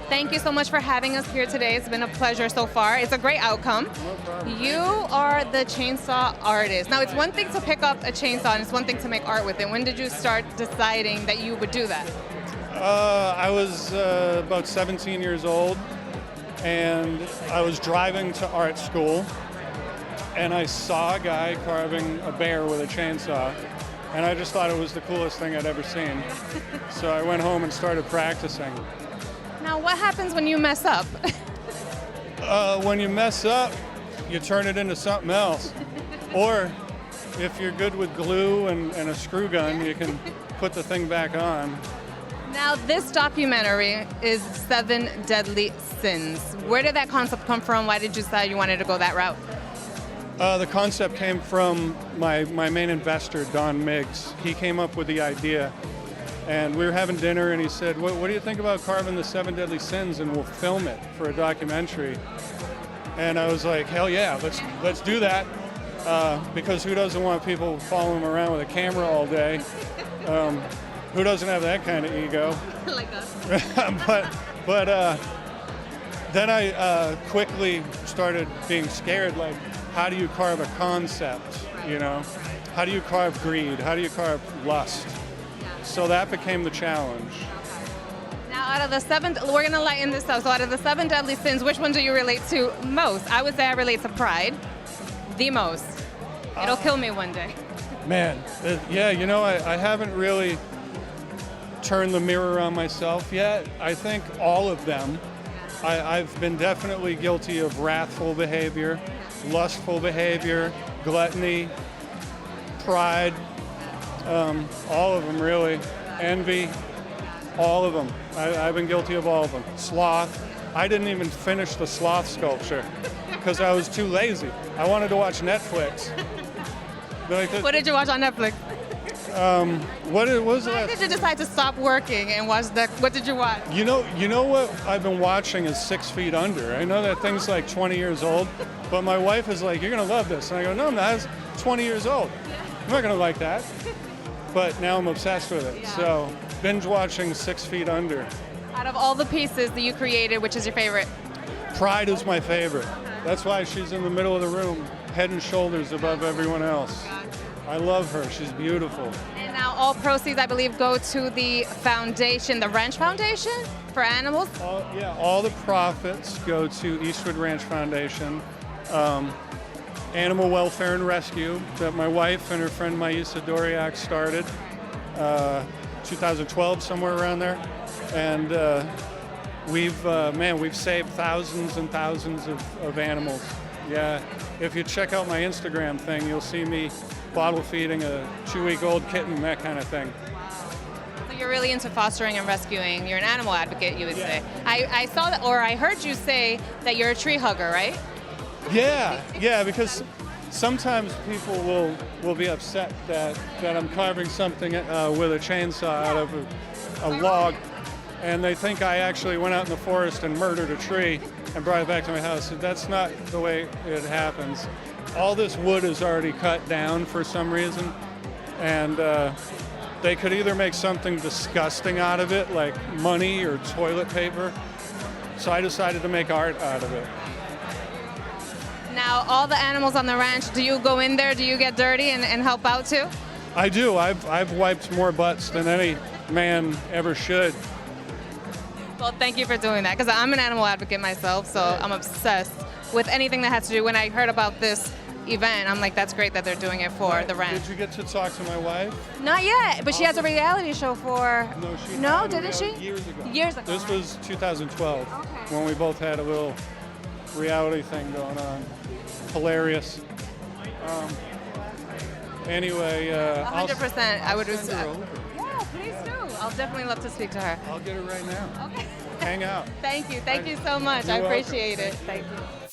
Thank you so much for having us here today. It's been a pleasure so far. It's a great outcome. No problem. You are the chainsaw artist. Now, it's one thing to pick up a chainsaw and it's one thing to make art with it. When did you start deciding that you would do that? I was about 17 years old, and I was driving to art school, and I saw a guy carving a bear with a chainsaw, and I just thought it was the coolest thing I'd ever seen. So I went home and started practicing. Now, what happens when you mess up? When you mess up, you turn it into something else. Or if you're good with glue and a screw gun, you can put the thing back on. Now, this documentary is 7 Deadly Sins. Where did that concept come from? Why did you decide you wanted to go that route? The concept came from my main investor, Don Miggs. He came up with the idea. And we were having dinner, and he said, what do you think about carving the 7 Deadly Sins, and we'll film it for a documentary? And I was like, hell yeah, let's do that. Because who doesn't want people following him around with a camera all day? Who doesn't have that kind of ego? Like us. but then I quickly started being scared, like, how do you carve a concept, you know? How do you carve greed? How do you carve lust? So that became the challenge. Now, out of the 7, we're going to lighten this up. So out of the 7 Deadly Sins, which one do you relate to most? I would say I relate to pride the most. It'll kill me one day. Man, yeah, you know, I haven't really turned the mirror on myself yet. I think all of them. I've been definitely guilty of wrathful behavior, lustful behavior, gluttony, pride, all of them really, envy, all of them. I've been guilty of all of them. Sloth. I didn't even finish the sloth sculpture because I was too lazy. I wanted to watch Netflix. What did you watch on Netflix? What was Why that? did you decide to stop working and watch that? What did you watch? You know what I've been watching is 6 Feet Under. I know that thing's like 20 years old, but my wife is like, you're gonna love this. And I go, no, I'm not. It's 20 years old. I'm not gonna like that. But now I'm obsessed with it. Yeah. So binge watching 6 Feet Under. Out of all the pieces that you created, which is your favorite? Pride is my favorite. That's why she's in the middle of the room, head and shoulders above everyone else. I love her. She's beautiful. And now all proceeds, I believe, go to the foundation, the Ranch Foundation for animals? All the profits go to Eastwood Ranch Foundation, Animal Welfare and Rescue that my wife and her friend Maisa Doriak started 2012, somewhere around there. And we've saved thousands and thousands of animals. Yeah, if you check out my Instagram thing, you'll see me bottle feeding a 2-week-old kitten, that kind of thing. So you're really into fostering and rescuing. You're an animal advocate, you would say. I saw that, or I heard you say that you're a tree hugger, right? Yeah, because sometimes people will be upset that I'm carving something with a chainsaw out of a log, and they think I actually went out in the forest and murdered a tree and brought it back to my house. So that's not the way it happens. All this wood is already cut down for some reason, and they could either make something disgusting out of it, like money or toilet paper. So I decided to make art out of it. Now, all the animals on the ranch, do you go in there? Do you get dirty and help out too? I do. I've wiped more butts than any man ever should. Well, thank you for doing that, because I'm an animal advocate myself, so I'm obsessed with anything that has to do. When I heard about this event, I'm like, that's great that they're doing it for the ranch. Did you get to talk to my wife? Not yet, but she has a reality show for... No, she No, had a didn't she? Years ago. Years ago. This was 2012, Okay. when we both had a little reality thing going on. Hilarious. Anyway, 100%. I would... send her over. Yeah, please do. I'll definitely love to speak to her. I'll get her right now. Okay. Hang out. Thank you. Thank you so much. You're I welcome. appreciate it. Thank you.